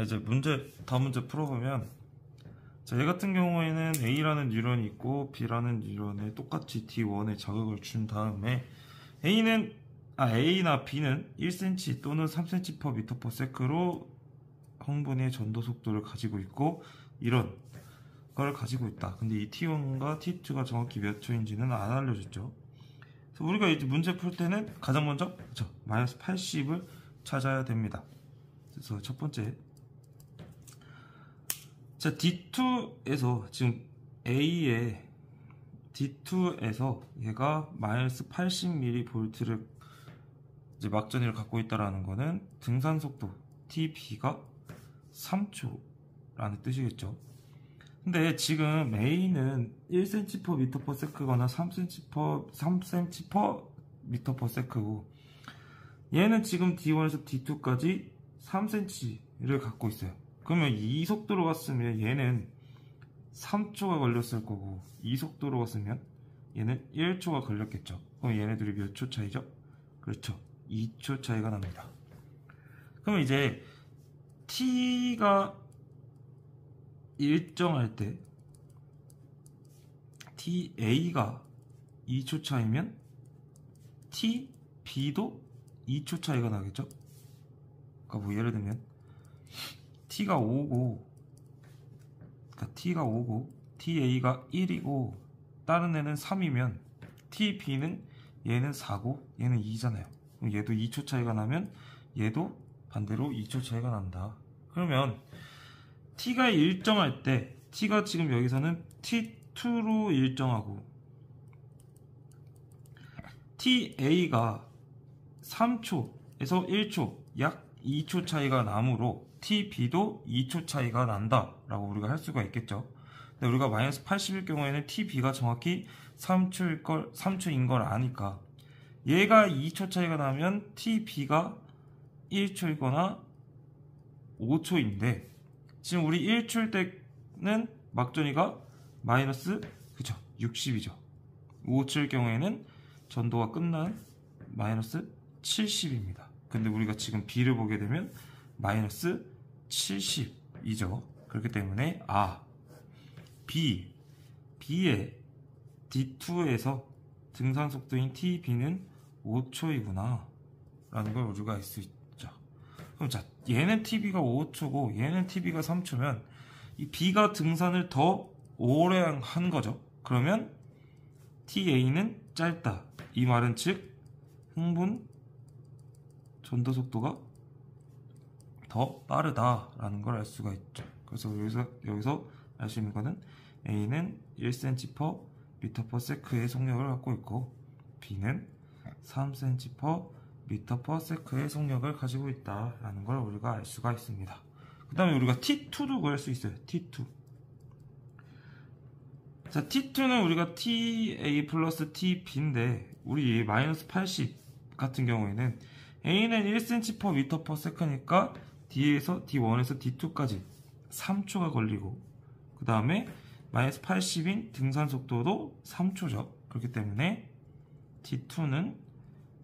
이제 다음 문제 풀어보면, 자, 얘 같은 경우에는 A라는 뉴런이 있고 B라는 뉴런에 똑같이 D1에 자극을 준 다음에 A나 B는 1cm 또는 3cm/ms로 흥분의 전도 속도를 가지고 있고 이런 걸 가지고 있다. 근데 이 T1과 T2가 정확히 몇 초인지는 안 알려줬죠. 그래서 우리가 이제 문제 풀 때는 가장 먼저 그쵸? 마이너스 80을 찾아야 됩니다. 그래서 첫 번째, 자, D2에서 지금 A의 D2에서 얘가 마이너스 80mV를 이제 막전위를 갖고 있다라는 거는 등산 속도 TB가 3초라는 뜻이겠죠. 근데 지금 A는 1cm/ms거나 3cm/ms고 얘는 지금 D1에서 D2까지 3cm를 갖고 있어요. 그러면 이 속도로 갔으면 얘는 3초가 걸렸을 거고 이 속도로 갔으면 얘는 1초가 걸렸겠죠. 그럼 얘네들이 몇 초 차이죠? 그렇죠. 2초 차이가 납니다. 그럼 이제 T가 일정할 때 TA가 2초 차이면 TB도 2초 차이가 나겠죠? 그러니까 뭐 예를 들면 T가 5고 TA가 1이고 다른 애는 3이면 TB는 얘는 4고 얘는 2잖아요. 그럼 얘도 2초 차이가 나면 얘도 반대로 2초 차이가 난다. 그러면 T가 일정할 때 T가 지금 여기서는 T2로 일정하고 TA가 3초에서 1초 약 2초 차이가 나므로 TB도 2초 차이가 난다 라고 우리가 할 수가 있겠죠. 근데 우리가 마이너스 80일 경우에는 TB가 정확히 3초인 걸 아니까 얘가 2초 차이가 나면 TB가 1초이거나 5초인데 지금 우리 1초일 때는 막전위가 마이너스 60이죠. 5초일 경우에는 전도가 끝난 마이너스 70입니다. 근데 우리가 지금 B를 보게 되면 마이너스 70이죠. 그렇기 때문에 B의 D2에서 등산 속도인 TB는 5초이구나 라는 걸 우리가 알 수 있죠. 그럼 자, 얘는 TB가 5초고 얘는 TB가 3초면 이 B가 등산을 더 오래 한 거죠. 그러면 TA는 짧다. 이 말은 즉 흥분 전도 속도가 더 빠르다라는 걸 알 수가 있죠. 그래서 여기서 알 수 있는 거는 A는 1cm/ms의 속력을 갖고 있고 B는 3cm/ms의 속력을 가지고 있다라는 걸 우리가 알 수가 있습니다. 그 다음에 우리가 T2도 구할 수 있어요. T2. 자, T2는 우리가 TA 플러스 TB인데 우리 마이너스 80 같은 경우에는 A는 1cm/ms니까 D1에서 D2까지 3초가 걸리고 그 다음에 마이너스 80인 등산 속도도 3초죠. 그렇기 때문에 T2는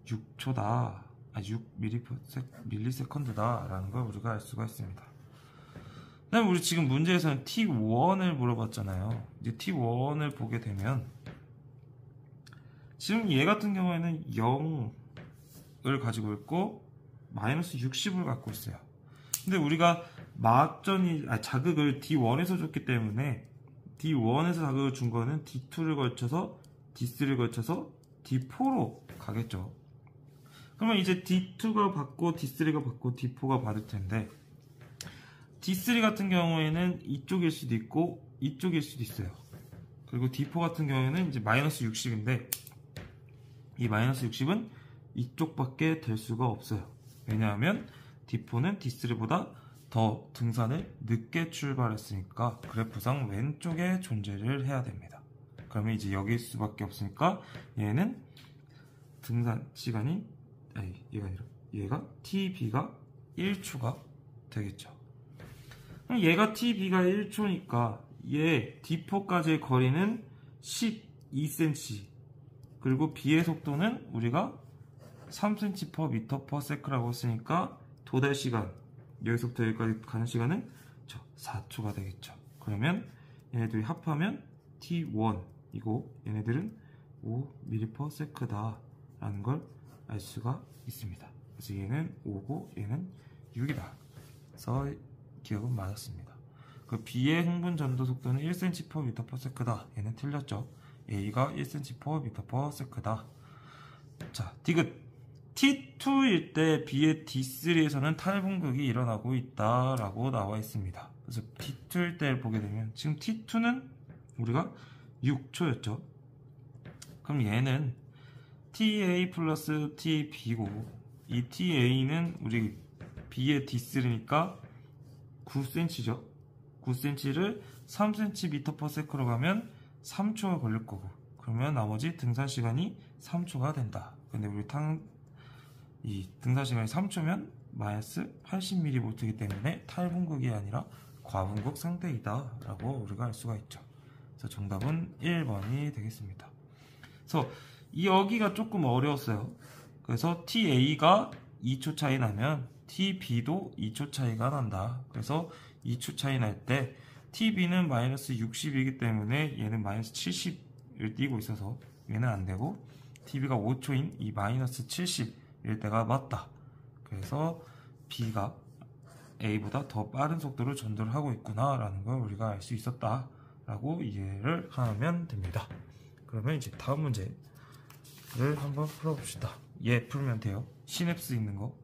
6초다. 6ms다 라는 걸 우리가 알 수가 있습니다. 그 다음에 우리 지금 문제에서는 T1을 물어봤잖아요. 이제 T1을 보게 되면 지금 얘 같은 경우에는 0을 가지고 있고 마이너스 60을 갖고 있어요. 근데 우리가 자극을 D1에서 줬기 때문에 D1에서 자극을 준 거는 D2를 걸쳐서 D3를 걸쳐서 D4로 가겠죠. 그러면 이제 D2가 받고 D3가 받고 D4가 받을 텐데 D3 같은 경우에는 이쪽일 수도 있고 이쪽일 수도 있어요. 그리고 D4 같은 경우에는 이제 마이너스 60인데 이 마이너스 60은 이쪽밖에 될 수가 없어요. 왜냐하면 D4는 D3보다 더 등산을 늦게 출발했으니까 그래프상 왼쪽에 존재를 해야 됩니다. 그러면 이제 여기일 수밖에 없으니까 얘는 등산 시간이 얘가 TB가 1초가 되겠죠. 그럼 얘가 TB가 1초니까 얘 D4까지의 거리는 12cm 그리고 B의 속도는 우리가 3cm/ms라고 했으니까 도달 시간이 여기서부터 여기까지 가는 시간은 4초가 되겠죠. 그러면 얘네들이 합하면 T1이고 얘네들은 5ms다 라는 걸 알 수가 있습니다. 그래서 얘는 5고 얘는 6이다. 그래서 기억은 맞았습니다. 그 B의 흥분 전도 속도는 1cm/ms다. 얘는 틀렸죠. A가 1cm/ms다. 자, 디귿. T2일 때 B의 D3에서는 탈분극이 일어나고 있다라고 나와 있습니다. 그래서 T2일 때를 보게 되면 지금 T2는 우리가 6초였죠. 그럼 얘는 TA 플러스 TB고 이 TA는 우리 B의 D3니까 9cm죠. 9cm를 3cm/s로 가면 3초가 걸릴 거고 그러면 나머지 등산 시간이 3초가 된다. 근데 우리 이 등산 시간이 3초면 마이너스 80mV이기 때문에 탈분극이 아니라 과분극 상태이다 라고 우리가 알 수가 있죠. 그래서 정답은 1번이 되겠습니다. 그래서 여기가 조금 어려웠어요. 그래서 TA가 2초 차이 나면 TB도 2초 차이가 난다. 그래서 2초 차이 날 때 TB는 마이너스 60이기 때문에 얘는 마이너스 70을 띄고 있어서 얘는 안 되고 TB가 5초인 이 마이너스 70일 때가 맞다. 그래서 B가 A보다 더 빠른 속도로 전도를 하고 있구나 라는 걸 우리가 알 수 있었다 라고 이해를 하면 됩니다. 그러면 이제 다음 문제를 한번 풀어봅시다. 얘 풀면 돼요. 시냅스 있는 거.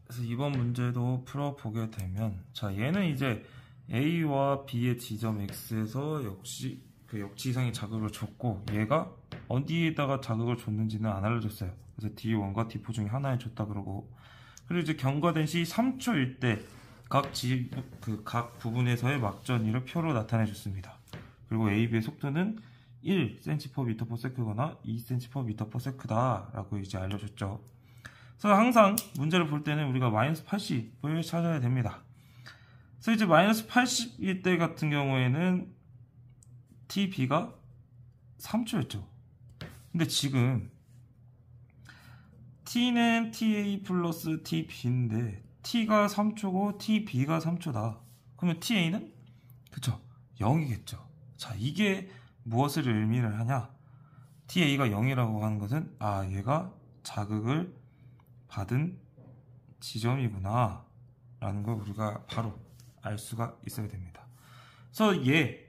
그래서 이번 문제도 풀어보게 되면 자 얘는 이제 A와 B의 지점 X에서 역시 그 역지이상의 자극을 줬고 얘가 어디에다가 자극을 줬는지는 안 알려줬어요. 그래서 D1과 D4 중에 하나에 줬다 그러고 그리고 이제 경과된 시 3초일 때 각 부분에서의 막전위를 표로 나타내 줬습니다. 그리고 AB의 속도는 1cm/ms거나 2cm/ms다 라고 이제 알려줬죠. 그래서 항상 문제를 볼 때는 우리가 마이너스 80을 찾아야 됩니다. 그래서 이제 마이너스 80일 때 같은 경우에는 TB가 3초였죠. 근데 지금 T는 TA 플러스 TB인데 T가 3초고 TB가 3초다. 그러면 TA는? 그쵸, 0이겠죠. 자, 이게 무엇을 의미를 하냐? TA가 0이라고 하는 것은 얘가 자극을 받은 지점이구나 라는 걸 우리가 바로 알 수가 있어야 됩니다. 그래서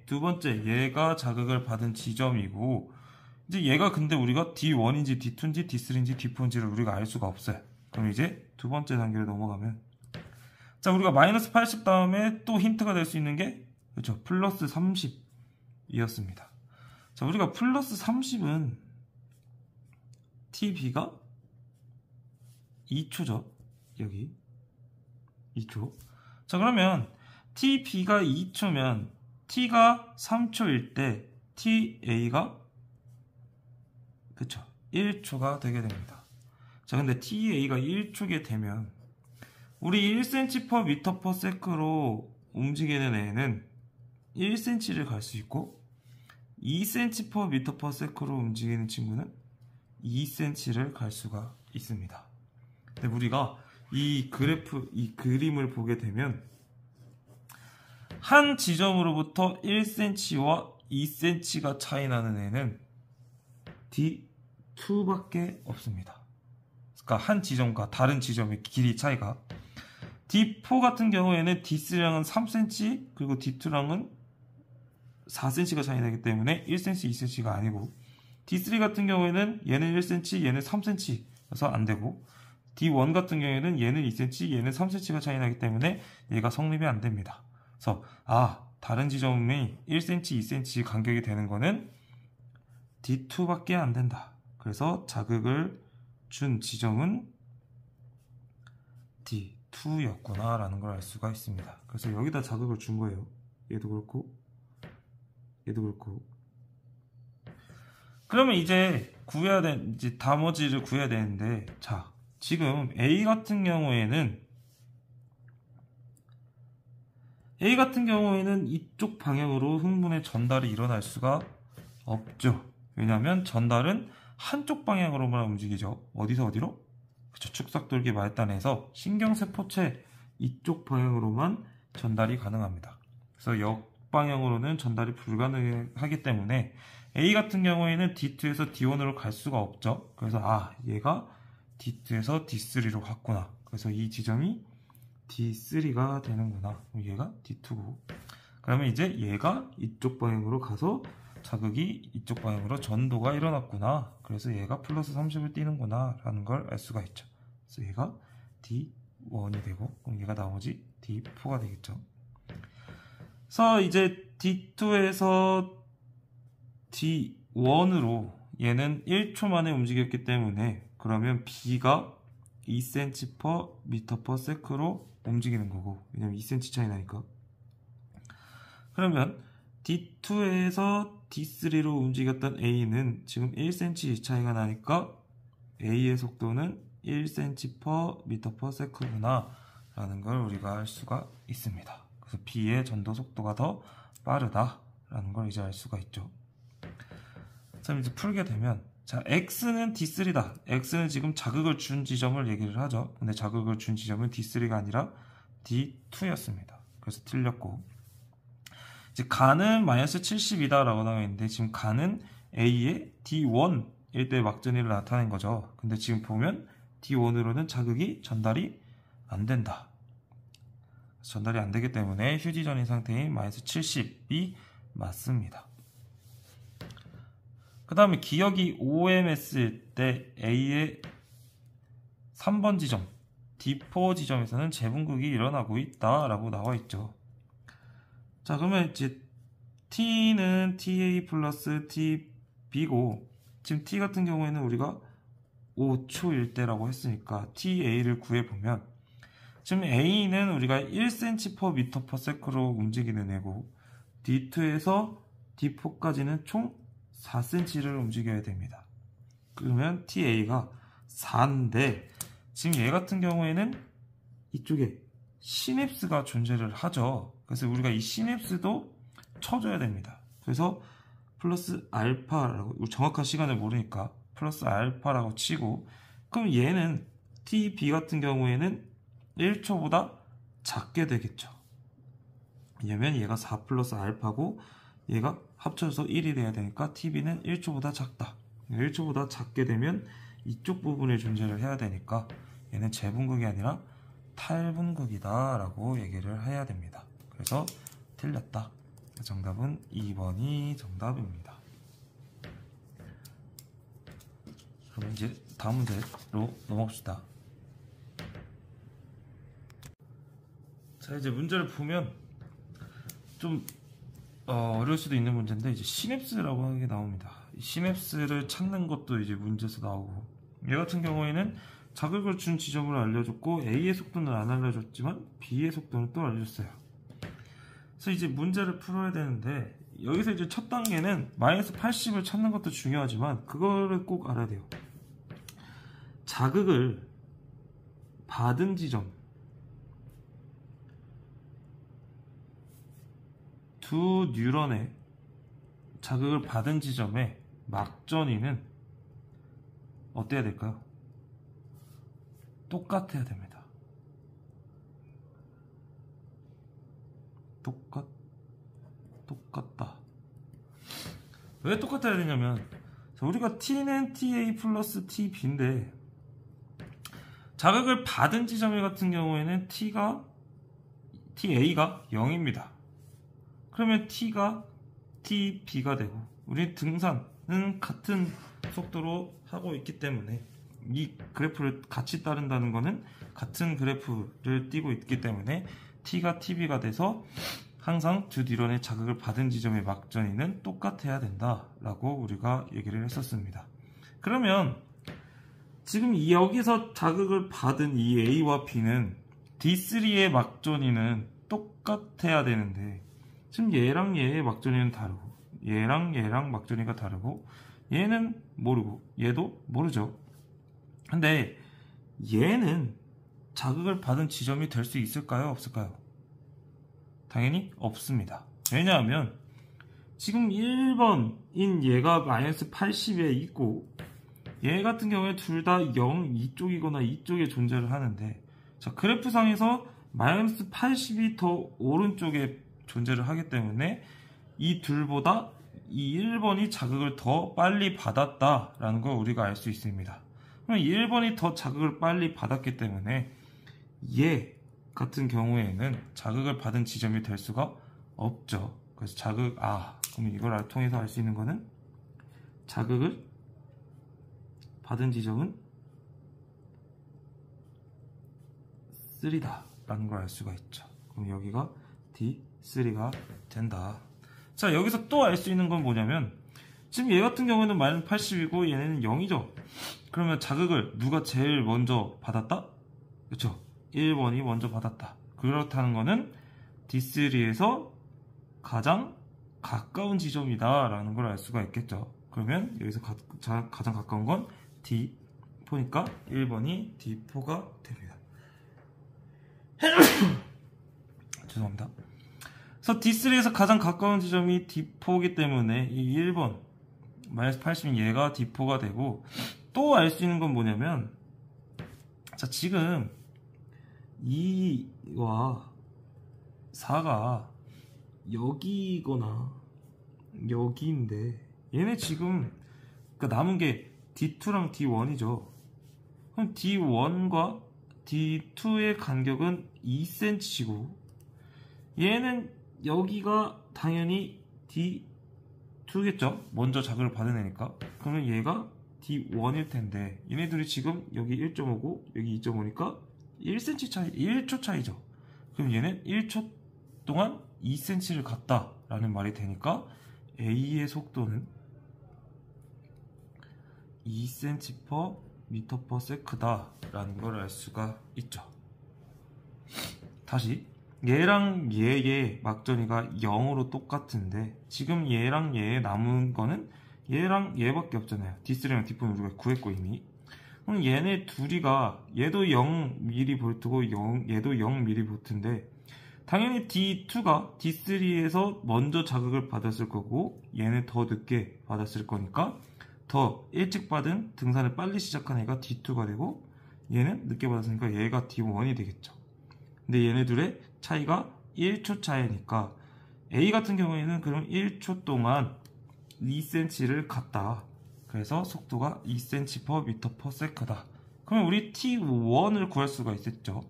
두 번째 얘가 자극을 받은 지점이고 이제 얘가 근데 우리가 D1인지 D2인지 D3인지 D4인지를 우리가 알 수가 없어요. 그럼 이제 두 번째 단계로 넘어가면 자 우리가 마이너스 80 다음에 또 힌트가 될 수 있는 게 그렇죠, 플러스 30이었습니다. 자 우리가 플러스 30은 TB가 2초죠. 여기 2초. 자 그러면 TB가 2초면 T가 3초일 때 TA가 그쵸 1초가 되게 됩니다. 자 근데 TA가 1초게 되면 우리 1cm/ms로 움직이는 애는 1cm를 갈 수 있고 2cm/ms로 움직이는 친구는 2cm를 갈 수가 있습니다. 근데 우리가 이 그림을 보게 되면 한 지점으로부터 1cm와 2cm가 차이 나는 애는 D2밖에 없습니다. 그러니까 한 지점과 다른 지점의 길이 차이가 D4 같은 경우에는 D3랑은 3cm 그리고 D2랑은 4cm가 차이 나기 때문에 1cm, 2cm가 아니고 D3 같은 경우에는 얘는 1cm, 얘는 3cm여서 안 되고 D1 같은 경우에는 얘는 2cm, 얘는 3cm가 차이 나기 때문에 얘가 성립이 안 됩니다. 그래서 다른 지점이 1cm, 2cm 간격이 되는 거는 D2밖에 안 된다. 그래서 자극을 준 지점은 D2였구나 라는 걸 알 수가 있습니다. 그래서 여기다 자극을 준 거예요. 얘도 그렇고 얘도 그렇고. 그러면 이제 나머지를 구해야 되는데 자 지금 A 같은 경우에는 이쪽 방향으로 흥분의 전달이 일어날 수가 없죠. 왜냐하면 전달은 한쪽 방향으로만 움직이죠. 어디서 어디로? 그쵸, 축삭돌기 말단에서 신경세포체 이쪽 방향으로만 전달이 가능합니다. 그래서 역방향으로는 전달이 불가능하기 때문에 A 같은 경우에는 D2에서 D1으로 갈 수가 없죠. 그래서 얘가 D2에서 D3로 갔구나. 그래서 이 지점이 D3가 되는구나. 얘가 D2고. 그러면 이제 얘가 이쪽 방향으로 가서 자극이 이쪽 방향으로 전도가 일어났구나. 그래서 얘가 플러스 30을 띄는구나 라는 걸 알 수가 있죠. 그래서 얘가 D1이 되고, 그럼 얘가 나머지 D4가 되겠죠. 그래서 이제 D2에서 D1으로 얘는 1초 만에 움직였기 때문에, 그러면 B가 2cm/m/s로 움직이는 거고, 왜냐면 2cm 차이 나니까. 그러면 D2에서 D3로 움직였던 A는 지금 1cm 차이가 나니까 A의 속도는 1cm/m/s구나 라는 걸 우리가 알 수가 있습니다. 그래서 B의 전도 속도가 더 빠르다 라는 걸 이제 알 수가 있죠. 자, 이제 풀게 되면, 자, X는 D3다. X는 지금 자극을 준 지점을 얘기를 하죠. 근데 자극을 준 지점은 D3가 아니라 D2였습니다. 그래서 틀렸고, 이제 가는 마이너스 70이다 라고 나와 있는데, 지금 가는 A의 D1일 때 막전이를 나타낸 거죠. 근데 지금 보면 D1으로는 자극이 전달이 안 된다. 전달이 안 되기 때문에 휴지 전인 상태인 마이너스 70이 맞습니다. 그 다음에 기역이 OMS일 때 A의 3번 지점, D4 지점에서는 재분극이 일어나고 있다 라고 나와 있죠. 자, 그러면 이제 T는 TA 플러스 TB고, 지금 T 같은 경우에는 우리가 5초일 때라고 했으니까 TA를 구해보면, 지금 A는 우리가 1cm/m/s로 움직이는 애고, D2에서 D4까지는 총 4cm를 움직여야 됩니다. 그러면 TA가 4인데, 지금 얘 같은 경우에는 이쪽에 시냅스가 존재를 하죠. 그래서 우리가 이 시냅스도 쳐줘야 됩니다. 그래서 플러스 알파라고, 정확한 시간을 모르니까 플러스 알파라고 치고, 그럼 얘는 TB 같은 경우에는 1초보다 작게 되겠죠. 왜냐면 얘가 4 플러스 알파고 얘가 합쳐서 1이 돼야 되니까 TB는 1초보다 작다. 1초보다 작게 되면 이쪽 부분에 존재를 해야 되니까 얘는 재분극이 아니라 탈분극이다 라고 얘기를 해야 됩니다. 그래서 틀렸다. 정답은 2번이 정답입니다. 그럼 이제 다음 문제로 넘어갑시다. 자, 이제 문제를 보면 좀 어려울 수도 있는 문제인데, 이제 시냅스라고 하는 게 나옵니다. 이 시냅스를 찾는 것도 이제 문제에서 나오고, 얘 같은 경우에는 자극을 준 지점을 알려줬고 A의 속도는 안 알려줬지만 B의 속도는 또 알려줬어요. 그래서 이제 문제를 풀어야 되는데, 여기서 이제 첫 단계는 마이너스 80을 찾는 것도 중요하지만 그거를 꼭 알아야 돼요. 자극을 받은 지점, 두 뉴런의 자극을 받은 지점의 막전이는 어때야 될까요? 똑같아야 됩니다. 똑같다. 왜 똑같아야 되냐면, 우리가 T는 TA 플러스 TB인데 자극을 받은 지점 같은 경우에는 TA가 0입니다. 그러면 T가 TB가 되고, 우리 등산은 같은 속도로 하고 있기 때문에 이 그래프를 같이 따른다는 거는 같은 그래프를 띄고 있기 때문에 T가 TB가 돼서 항상 두 뉴런의 자극을 받은 지점의 막전이는 똑같아야 된다라고 우리가 얘기를 했었습니다. 그러면 지금 여기서 자극을 받은 이 A와 B는 D3의 막전이는 똑같아야 되는데, 지금 얘랑 얘의 막전이는 다르고, 얘랑 막전이가 다르고, 얘는 모르고 얘도 모르죠. 근데 얘는 자극을 받은 지점이 될 수 있을까요? 없을까요? 당연히 없습니다. 왜냐하면 지금 1번인 얘가 마이너스 80에 있고 얘 같은 경우에 둘 다 0 이쪽이거나 이쪽에 존재를 하는데, 자, 그래프상에서 마이너스 80이 더 오른쪽에 존재를 하기 때문에 이 둘보다 이 1번이 자극을 더 빨리 받았다라는 걸 우리가 알 수 있습니다. 그럼 1번이 더 자극을 빨리 받았기 때문에 얘 같은 경우에는 자극을 받은 지점이 될 수가 없죠. 그래서 그럼 이걸 통해서 알 수 있는 거는 자극을 받은 지점은 3다 라는 걸 알 수가 있죠. 그럼 여기가 D3가 된다. 자, 여기서 또 알 수 있는 건 뭐냐면, 지금 얘 같은 경우에는 마이너스 80이고 얘네는 0이죠. 그러면 자극을 누가 제일 먼저 받았다? 그렇죠. 1번이 먼저 받았다. 그렇다는 거는 D3에서 가장 가까운 지점이다 라는 걸 알 수가 있겠죠. 그러면 여기서 가장 가까운 건 D4니까 1번이 D4가 됩니다. 죄송합니다. 그래서 D3에서 가장 가까운 지점이 D4이기 때문에 이 1번 마이너스 80인 얘가 D4가 되고, 또 알 수 있는 건 뭐냐면, 자, 지금 2와 4가 여기거나 여기인데, 얘네 지금 그러니까 남은 게 D2랑 D1이죠. 그럼 D1과 D2의 간격은 2cm고, 얘는 여기가 당연히 D2겠죠. 먼저 자극을 받은 애니까. 그러면 얘가 D1일 텐데, 얘네들이 지금 여기 1.5고 여기 2.5니까 1cm 차이, 1초 차이죠. 그럼 얘는 1초 동안 2cm를 갔다 라는 말이 되니까 A의 속도는 2cm/m/s다 라는 걸 알 수가 있죠. 다시, 얘랑 얘의 막전이가 0으로 똑같은데, 지금 얘랑 얘의 남은 거는 얘랑 얘밖에 없잖아요. D3랑 D4는 우리가 구했고 이미. 그럼 얘네 둘이가, 얘도 0mV고 얘도 0mV인데, 당연히 D2가 D3에서 먼저 자극을 받았을 거고, 얘는 더 늦게 받았을 거니까 더 일찍 받은 등산을 빨리 시작한 애가 D2가 되고, 얘는 늦게 받았으니까 얘가 D1이 되겠죠. 근데 얘네 둘의 차이가 1초 차이니까 A 같은 경우에는 그럼 1초 동안 2cm를 갔다. 그래서 속도가 2cm/m/s다. 그러면 우리 T1을 구할 수가 있었죠.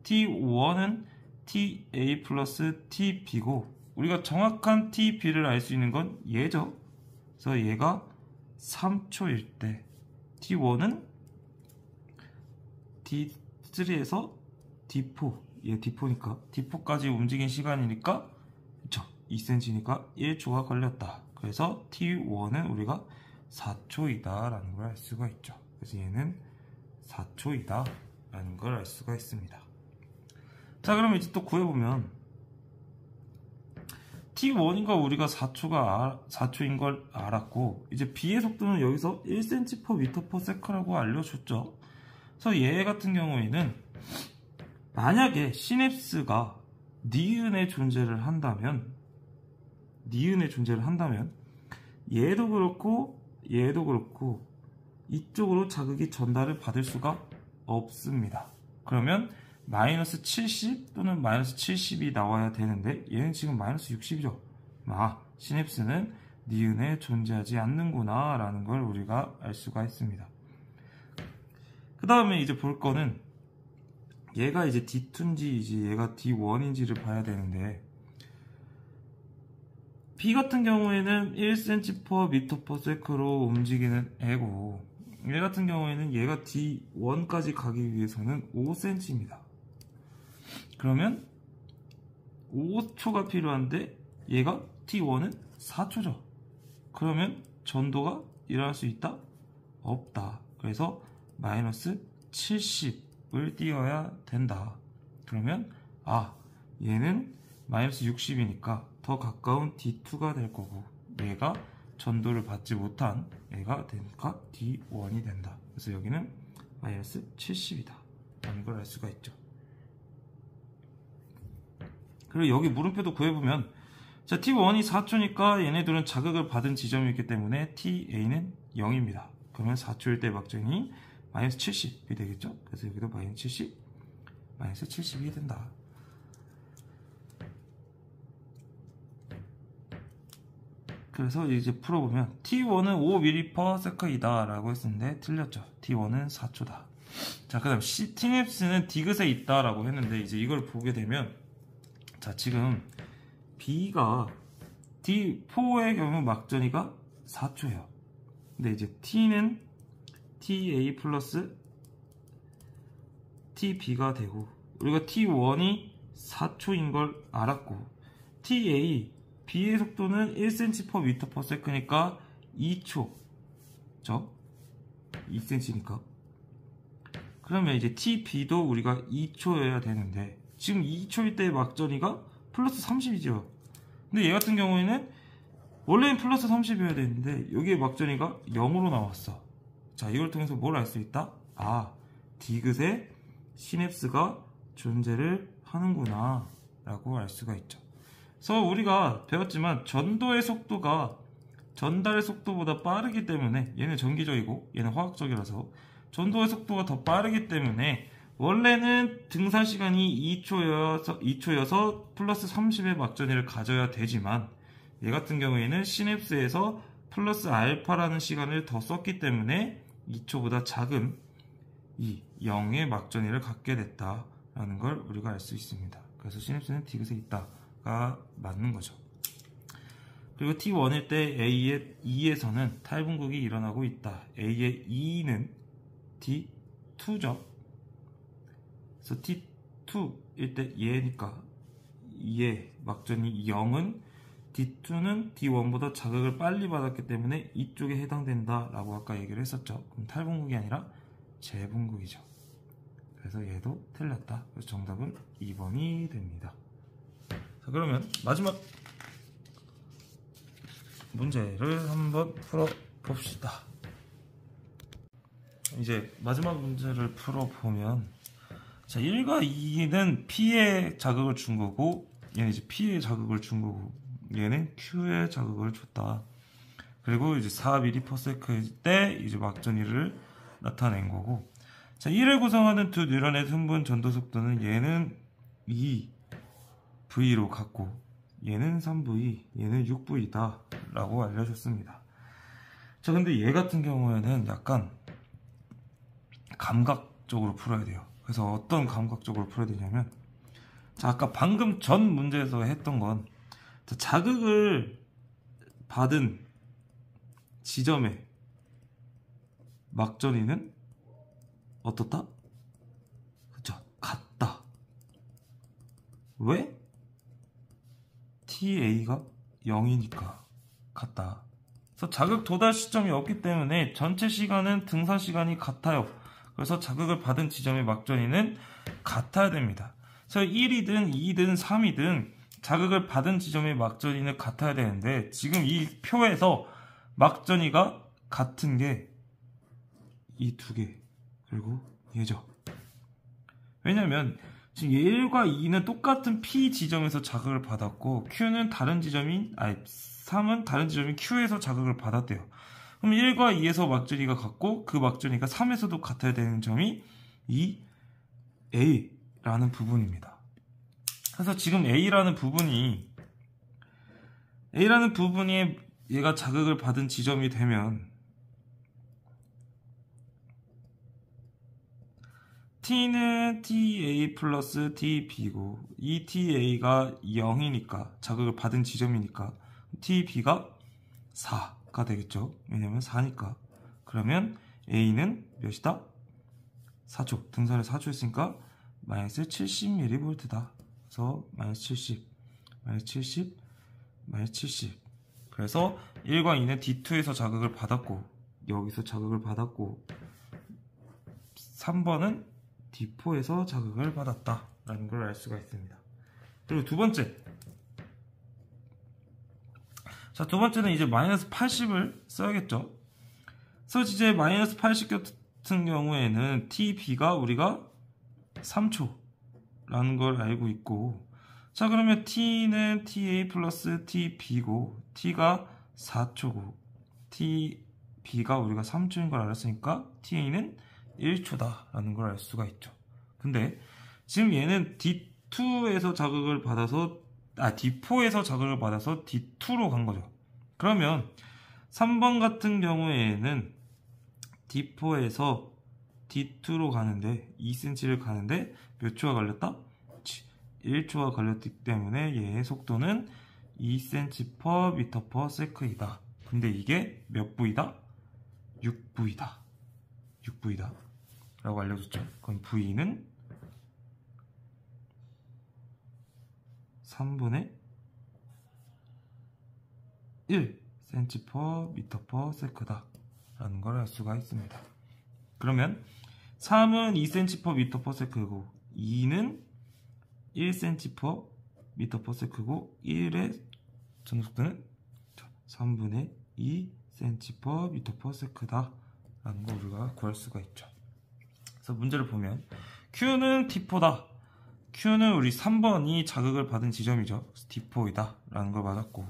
T1은 TA 플러스 TB고, 우리가 정확한 TB를 알 수 있는 건 얘죠. 그래서 얘가 3초일 때 T1은 D3에서 D4, 얘 D4니까 D4까지 움직인 시간이니까, 그쵸, 2cm니까 1초가 걸렸다. 그래서 T1은 우리가 4초이다 라는 걸 알 수가 있죠. 그래서 얘는 4초이다 라는 걸 알 수가 있습니다. 자, 그럼 이제 또 구해보면, T1인가 우리가 4초인 걸 알았고, 이제 B의 속도는 여기서 1cm/m/s라고 알려줬죠. 그래서 얘 같은 경우에는 만약에 시냅스가 니은의 존재를 한다면 얘도 그렇고 얘도 그렇고 이쪽으로 자극이 전달을 받을 수가 없습니다. 그러면 마이너스 70 또는 마이너스 70이 나와야 되는데, 얘는 지금 마이너스 60이죠. 시냅스는 니은에 존재하지 않는구나 라는 걸 우리가 알 수가 있습니다. 그 다음에 이제 볼 거는, 얘가 이제 D2인지 얘가 D1인지를 봐야 되는데, B 같은 경우에는 1cm/m/s로 움직이는 애고, 얘 같은 경우에는 얘가 D1까지 가기 위해서는 5cm입니다. 그러면 5초가 필요한데 얘가 T1은 4초죠. 그러면 전도가 일어날 수 있다? 없다. 그래서 마이너스 70을 띄어야 된다. 그러면 얘는 마이너스 60이니까 더 가까운 D2가 될 거고, 얘가 전도를 받지 못한 애가 되니까 D1이 된다. 그래서 여기는 마이너스 70이다 라는 걸 알 수가 있죠. 그리고 여기 물음표도 구해보면, T1이 4초니까 얘네들은 자극을 받은 지점이 있기 때문에 TA는 0입니다. 그러면 4초일 때 막전이 마이너스 70이 되겠죠. 그래서 여기도 마이너스 70, 마이너스 70이 된다. 그래서 이제 풀어보면 T1은 5mS 이다 라고 했었는데 틀렸죠. T1은 4초다. 자, 그 다음 T뎁스는 디귿에 있다 라고 했는데 이제 이걸 보게 되면, 자, 지금 B가 D4의 경우 막전이가 4초예요. 근데 이제 T는 TA 플러스 TB가 되고, 우리가 T1이 4초인 걸 알았고, TA B의 속도는 1cm/ms니까 2초죠. 2cm니까. 그러면 이제 TB도 우리가 2초여야 되는데, 지금 2초일 때 막전이가 플러스 30이죠. 근데 얘 같은 경우에는 원래는 플러스 30이어야 되는데 여기에 막전이가 0으로 나왔어. 자, 이걸 통해서 뭘 알 수 있다? 아, 디귿에 시냅스가 존재를 하는구나 라고 알 수가 있죠. 그래서 우리가 배웠지만 전도의 속도가 전달의 속도보다 빠르기 때문에, 얘는 전기적이고 얘는 화학적이라서 전도의 속도가 더 빠르기 때문에 원래는 등산 시간이 2초여서 플러스 30의 막전이를 가져야 되지만, 얘 같은 경우에는 시냅스에서 플러스 알파라는 시간을 더 썼기 때문에 2초보다 작은 이 0의 막전이를 갖게 됐다라는 걸 우리가 알 수 있습니다. 그래서 시냅스는 디귿에 있다가 맞는 거죠. 그리고 T1일 때 A의 2에서는 탈분극이 일어나고 있다. A의 2는 T2죠. 그래서 T2일 때 얘니까 얘 막전이 0은 D2는 D1보다 자극을 빨리 받았기 때문에 이쪽에 해당된다 라고 아까 얘기를 했었죠. 그럼 탈분극이 아니라 재분극이죠. 그래서 얘도 틀렸다. 그래서 정답은 2번이 됩니다. 자, 그러면 마지막 문제를 한번 풀어봅시다. 이제 마지막 문제를 풀어보면, 자, 1과 2는 P에 자극을 준 거고, 얘는 이제 P에 자극을 준 거고, 얘는 Q에 자극을 줬다. 그리고 이제 4ms일 때 이제 막전이를 나타낸 거고, 자, 1을 구성하는 두 뉴런의 순분 전도 속도는 얘는 2V로 갖고, 얘는 3V, 얘는 6V다 라고 알려줬습니다. 자, 근데 얘 같은 경우에는 약간 감각적으로 풀어야 돼요. 그래서 어떤 감각적으로 풀어야 되냐면, 자, 아까 방금 전 문제에서 했던 건, 자, 자극을 받은 지점의 막전이는 어떻다? 그쵸? 같다. 왜? TA가 0이니까 같다. 그래서 자극 도달 시점이 없기 때문에 전체 시간은 등산 시간이 같아요. 그래서 자극을 받은 지점의 막전이는 같아야 됩니다. 그래서 1이든 2든 3이든 자극을 받은 지점의 막전이는 같아야 되는데, 지금 이 표에서 막전이가 같은 게 이 두 개, 그리고 얘죠. 왜냐면 지금 1과 2는 똑같은 P 지점에서 자극을 받았고, Q는 다른 지점인, 3은 다른 지점인 Q에서 자극을 받았대요. 그럼 1과 2에서 막전이가 같고, 그 막전이가 3에서도 같아야 되는 점이 이 A라는 부분입니다. 그래서 지금 A라는 부분이 얘가 자극을 받은 지점이 되면, T는 TA 플러스 TB고, 이 TA가 0이니까, 자극을 받은 지점이니까 TB가 4가 되겠죠. 왜냐면 4니까. 그러면 A는 몇이다? 4초. 등산을 4초 했으니까 마이너스 70mV다. 그래서 마이너스 70, 마이너스 70, 마이너스 70. 그래서 1과 2는 D2에서 자극을 받았고, 여기서 자극을 받았고, 3번은 D4에서 자극을 받았다 라는 걸 알 수가 있습니다. 그리고 두 번째, 자, 두 번째는 이제 마이너스 80을 써야겠죠. 그래서 이제 마이너스 80 같은 경우에는 TB가 우리가 3초라는 걸 알고 있고, 자, 그러면 T는 TA 플러스 TB고, T가 4초고, B가 우리가 3초인 걸 알았으니까 TA는 1초다 라는 걸 알 수가 있죠. 근데 지금 얘는 D2에서 자극을 받아서 D4에서 자극을 받아서 D2로 간 거죠. 그러면 3번 같은 경우에는 D4에서 D2로 가는데 2cm를 가는데 몇 초가 걸렸다? 1초가 걸렸기 때문에 얘의 속도는 2cm/m/s이다. 근데 이게 몇 V다? 6V다. 6V다. 라고 알려줬죠. 그럼 V는 3분의 1cm/m/s다. 라는 걸 알 수가 있습니다. 그러면 3은 2cm/m/s고 2는 1cm/m/s고 1의 전속도는 3분의 2cm/m/s다 라는 거 우리가 구할 수가 있죠. 그래서 문제를 보면 Q는 T4다. Q는 우리 3번이 자극을 받은 지점이죠. D4이다 라는 걸 맞았고,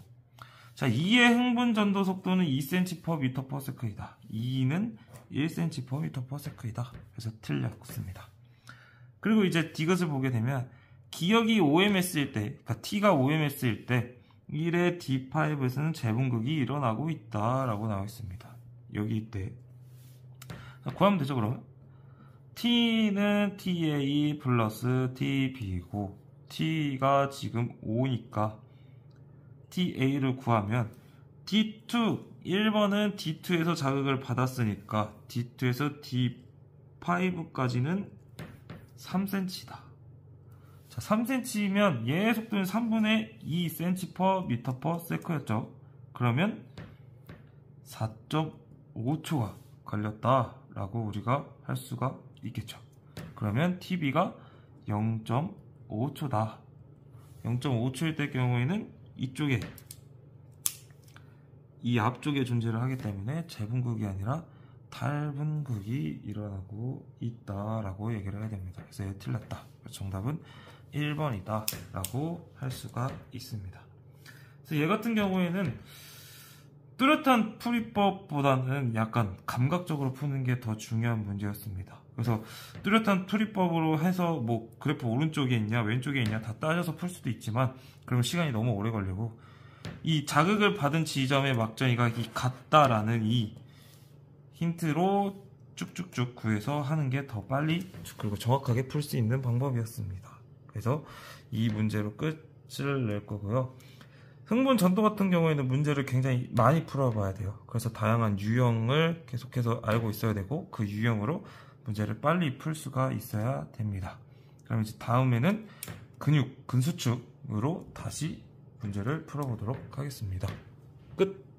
자, 2의 흥분 전도 속도는 2cm/m/s이다. 2는 1cm/m/s이다. 그래서 틀렸습니다. 그리고 이제 디귿을 보게 되면 기역이 OMS일 때, 그러니까 T가 OMS일 때 1의 D5에서는 재분극이 일어나고 있다라고 나와 있습니다. 여기 이때 구하면 되죠. 그러면 T는 TA 플러스 TB고 T가 지금 5니까 TA를 구하면 D2, 1번은 D2에서 자극을 받았으니까 D2에서 D5까지는 3cm다. 자, 3cm면 얘의 속도는 3분의 2cm/m/s였죠. 그러면 4.5초가 걸렸다라고 우리가 할 수가 있겠죠. 그러면 TB가 0.5초다. 0.5초일 때 경우에는 이쪽에 이 앞쪽에 존재를 하기 때문에 재분극이 아니라 탈분극이 일어나고 있다라고 얘기를 해야 됩니다. 그래서 얘 틀렸다. 정답은 1번이다 라고 할 수가 있습니다. 그래서 얘 같은 경우에는 뚜렷한 풀이법보다는 약간 감각적으로 푸는 게 더 중요한 문제였습니다. 그래서 뚜렷한 풀이법으로 해서 뭐 그래프 오른쪽에 있냐 왼쪽에 있냐 다 따져서 풀 수도 있지만 그러면 시간이 너무 오래 걸리고, 이 자극을 받은 지점의 막전이각이 같다라는 이 힌트로 쭉쭉쭉 구해서 하는 게 더 빨리 그리고 정확하게 풀 수 있는 방법이었습니다. 그래서 이 문제로 끝을 낼 거고요. 흥분 전도 같은 경우에는 문제를 굉장히 많이 풀어봐야 돼요. 그래서 다양한 유형을 계속해서 알고 있어야 되고 그 유형으로 문제를 빨리 풀 수가 있어야 됩니다. 그럼 이제 다음에는 근수축으로 다시 문제를 풀어보도록 하겠습니다. 끝!